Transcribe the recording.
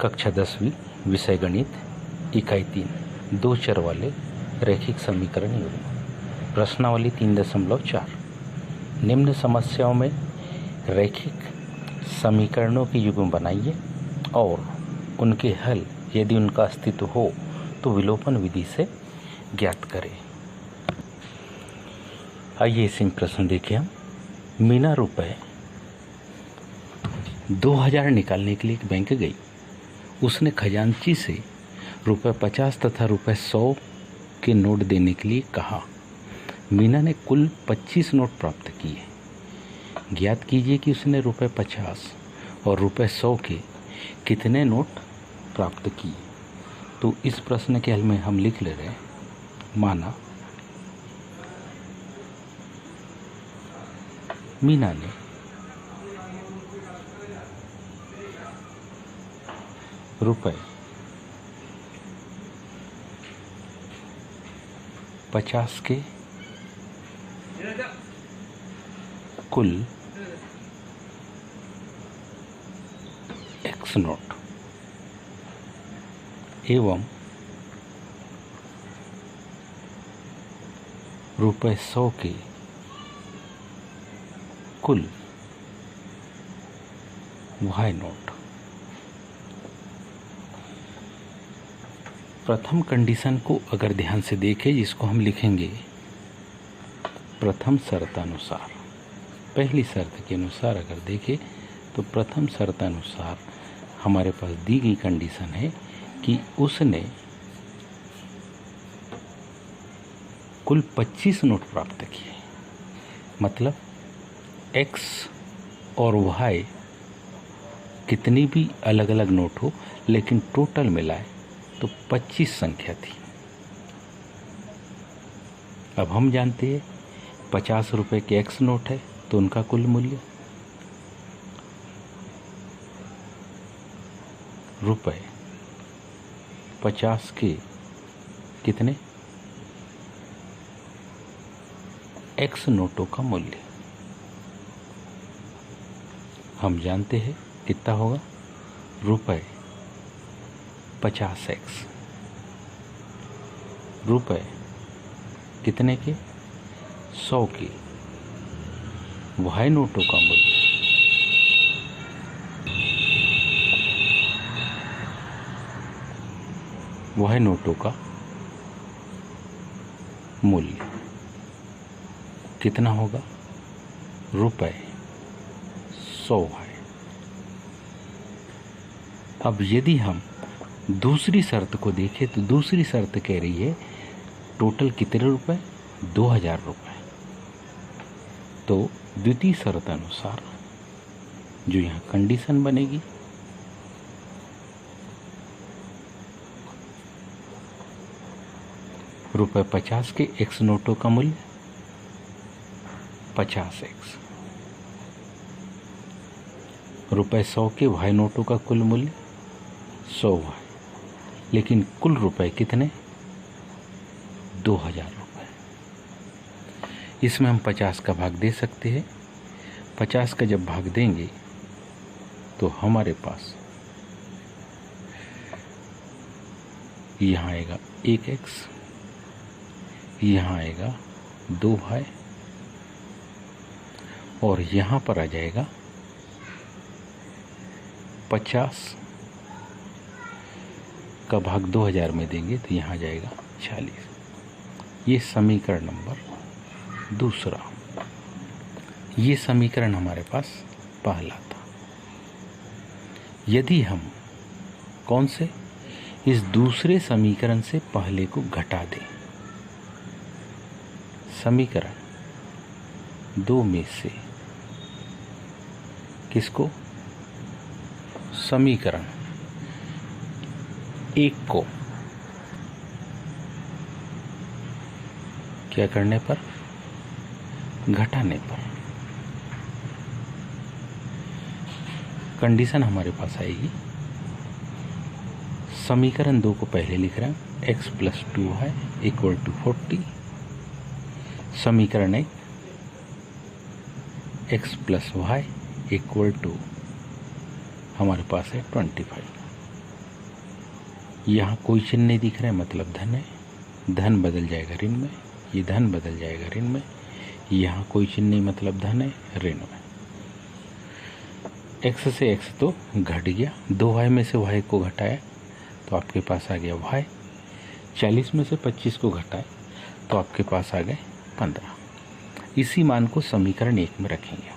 कक्षा 10वीं विषय गणित इकाई 3 दो चर वाले रैखिक समीकरण युग्म प्रश्नावली 3.4 निम्न समस्याओं में रैखिक समीकरणों के युग्म बनाइए और उनके हल यदि उनका अस्तित्व हो तो विलोपन विधि से ज्ञात करें। आइए इसी प्रश्न देखिए। हम मीना रुपए 2000 निकालने के लिए एक बैंक गई। उसने खजांची से रुपए 50 तथा रुपए 100 के नोट देने के लिए कहा। मीना ने कुल 25 नोट प्राप्त किए। ज्ञात कीजिए कि उसने रुपए 50 और रुपए 100 के कितने नोट प्राप्त किए। तो इस प्रश्न के हल में हम लिख ले रहे हैं, माना मीना ने रुपए 50 के कुल X नोट एवं रुपए 100 के कुल Y नोट। प्रथम कंडीशन को अगर ध्यान से देखें, जिसको हम लिखेंगे प्रथम शर्तानुसार। पहली शर्त के अनुसार अगर देखें तो प्रथम शर्तानुसार हमारे पास दी गई कंडीशन है कि उसने कुल 25 नोट प्राप्त किए। मतलब X और Y कितनी भी अलग अलग नोट हो, लेकिन टोटल मिलाए तो 25 संख्या थी। अब हम जानते हैं 50 रुपए के X नोट है तो उनका कुल मूल्य रुपए 50 के कितने X नोटों का मूल्य हम जानते हैं कितना होगा, रुपए 50X। रुपए कितने के 100 के Y नोटों का मूल्य Y नोटों का मूल्य कितना होगा, रुपए 100 है। अब यदि हम दूसरी शर्त को देखें तो दूसरी शर्त कह रही है टोटल कितने रुपए, 2000 रुपए। तो द्वितीय शर्त अनुसार जो यहाँ कंडीशन बनेगी, रुपए 50 के X नोटों का मूल्य 50X, रुपए 100 के Y नोटों का कुल मूल्य 100Y, लेकिन कुल रुपए कितने, 2000 रुपए। इसमें हम 50 का भाग दे सकते हैं। 50 का जब भाग देंगे तो हमारे पास यहाँ आएगा 1X, यहाँ आएगा 2Y और यहाँ पर आ जाएगा 50 का भाग 2000 में देंगे तो यहाँ जाएगा 40। ये समीकरण नंबर दूसरा। ये समीकरण हमारे पास पहला था। यदि हम कौन से इस दूसरे समीकरण से पहले को घटा दें, समीकरण 2 में से किसको, समीकरण 1 को क्या करने पर, घटाने पर कंडीशन हमारे पास आएगी। समीकरण 2 को पहले लिख रहे हैं, x + 2y = 40। समीकरण 1 x + y = हमारे पास है 25। यहाँ कोई चिन्ह नहीं दिख रहा है, मतलब धन है, धन बदल जाएगा ऋण में, ये धन बदल जाएगा ऋण में। यहाँ कोई चिन्ह नहीं, मतलब धन है, ऋण में। x से x तो घट गया, 2y में से y को घटाया तो आपके पास आ गया y, 40 में से 25 को घटाए तो आपके पास आ गए 15। इसी मान को समीकरण 1 में रखेंगे।